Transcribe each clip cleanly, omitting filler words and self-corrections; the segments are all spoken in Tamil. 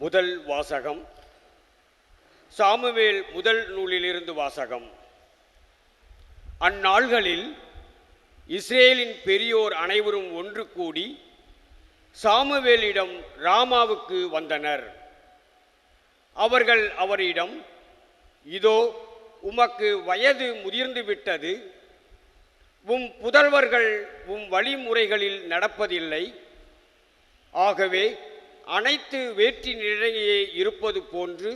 முதல் வாசகம் சாமுவேல் முதல் நூலிலிருந்து வாசகம். அந்நாள்களில் இஸ்ரேலின் பெரியோர் அனைவரும் ஒன்று கூடி சாமுவேலிடம் ராமாவுக்கு வந்தனர். அவர்கள் அவரிடம், இதோ உமக்கு வயது முதிர்ந்து விட்டது, உம் புதல்வர்கள் உம் வழிமுறைகளில் நடப்பதில்லை, ஆகவே அனைத்து வேற்றி நிலையே இருப்பது போன்று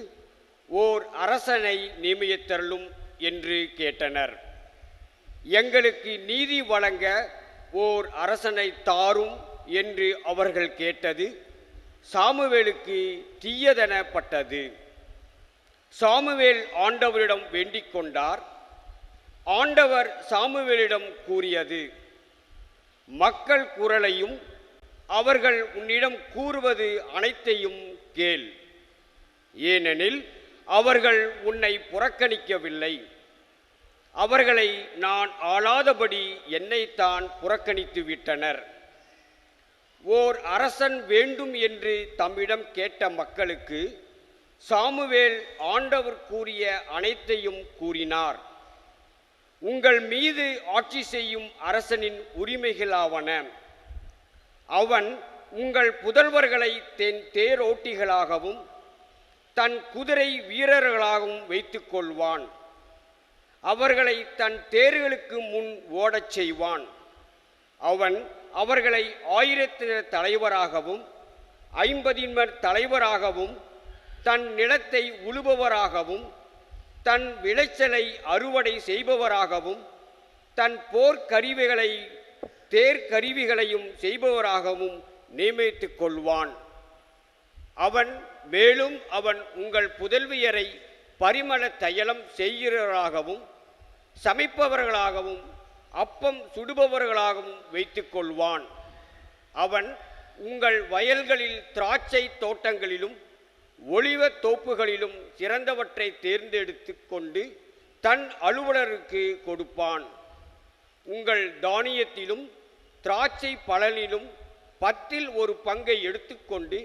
ஓர் அரசனை நியமித்தருளும் என்று கேட்டனர். எங்களுக்கு நீதி வழங்க ஓர் அரசனை தாரும் என்று அவர்கள் கேட்டது சாமுவேலுக்கு தீயதெனப்பட்டது. சாமுவேல் ஆண்டவரிடம் வேண்டிக் கொண்டார். ஆண்டவர் சாமுவேலிடம் கூறியது, மக்கள் குரலையும் அவர்கள் உன்னிடம் கூறுவது அனைத்தையும் கேள். ஏனெனில் அவர்கள் உன்னை புறக்கணிக்கவில்லை. அவர்களை நான் ஆளாதபடி என்னைத்தான் புறக்கணித்து விட்டனர். ஓர் அரசன் வேண்டும் என்று தம்மிடம் கேட்ட மக்களுக்கு சாமுவேல் ஆண்டவர் கூறிய அனைத்தையும் கூறினார். உங்கள் மீது ஆட்சி செய்யும் அரசனின் உரிமைகளாவன. அவன் உங்கள் புதல்வர்களை தேரோட்டிகளாகவும் தன் குதிரை வீரர்களாகவும் வைத்துக் கொள்வான். அவர்களை தன் தேர்களுக்கு முன் ஓடச் செய்வான். அவன் அவர்களை 1000 தலைவராகவும் 50 தலைவராகவும் தன் நிலத்தை உழுபவராகவும் தன் விளைச்சலை அறுவடை செய்பவராகவும் தன் போர்க்கருவிகளை தேர்கருவிகளையும் செய்பவராகவும் நியமித்துக் கொள்வான். மேலும் அவன் உங்கள் புதல்வியரை பரிமள தைலம் செய்கிறவர்களாகவும் சமைப்பவர்களாகவும் அப்பம் சுடுபவர்களாகவும் வைத்துக் கொள்வான். அவன் உங்கள் வயல்களில் திராட்சை தோட்டங்களிலும் ஒலிவ தோப்புகளிலும் சிறந்தவற்றை தேர்ந்தெடுத்து கொண்டு தன் அலுவலருக்கு கொடுப்பான். உங்கள் தானியத்திலும் திராட்சை பலனிலும் 10 ஒரு பங்கை எடுத்துக்கொண்டு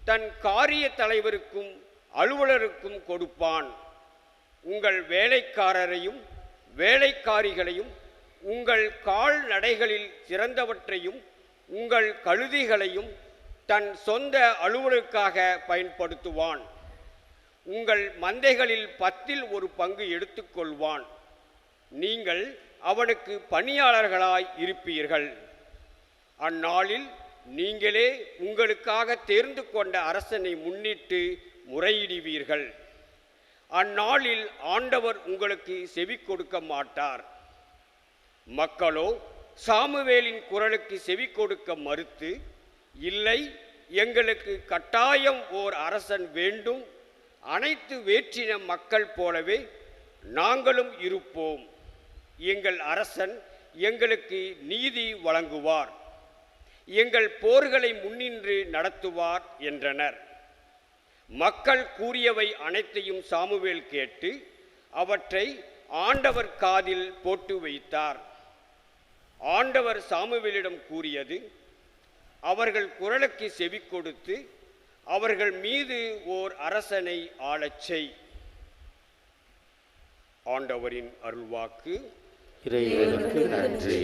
தன் காரிய தலைவருக்கும் அலுவலருக்கும் கொடுப்பான். உங்கள் வேலைக்காரரையும் வேலைக்காரிகளையும் உங்கள் கால்நடைகளில் சிறந்தவற்றையும் உங்கள் கழுதிகளையும் தன் சொந்த அலுவலுக்காக பயன்படுத்துவான். உங்கள் மந்தைகளில் 10 ஒரு பங்கு எடுத்துக்கொள்வான். நீங்கள் அவனுக்கு பணியாளர்களாய் இருப்பீர்கள். அந்நாளில் நீங்களே உங்களுக்காக தேர்ந்து கொண்ட அரசனை முன்னிட்டு முறையிடுவீர்கள். அந்நாளில் ஆண்டவர் உங்களுக்கு செவி கொடுக்க மாட்டார். மக்களோ சாமுவேலின் குரலுக்கு செவி கொடுக்க மறுத்து, இல்லை, எங்களுக்கு கட்டாயம் ஓர் அரசன் வேண்டும், அனைத்து வேற்றின மக்கள் போலவே நாங்களும் இருப்போம், எங்கள் அரசன் எங்களுக்கு நீதி வழங்குவார், எங்கள் போர்களை முன்னின்று நடத்துவார் என்றனர். மக்கள் கூறியவை அனைத்தையும் சாமுவேல் கேட்டு அவற்றை ஆண்டவர் காதில் போட்டு வைத்தார். ஆண்டவர் சாமுவேலிடம் கூறியது, அவர்கள் குரலுக்கு செவி கொடுத்து அவர்கள் மீது ஓர் அரசனை ஆளச் செய். ஆண்டவரின் அருள்வாக்கு. இறைவனுக்கு நன்றி.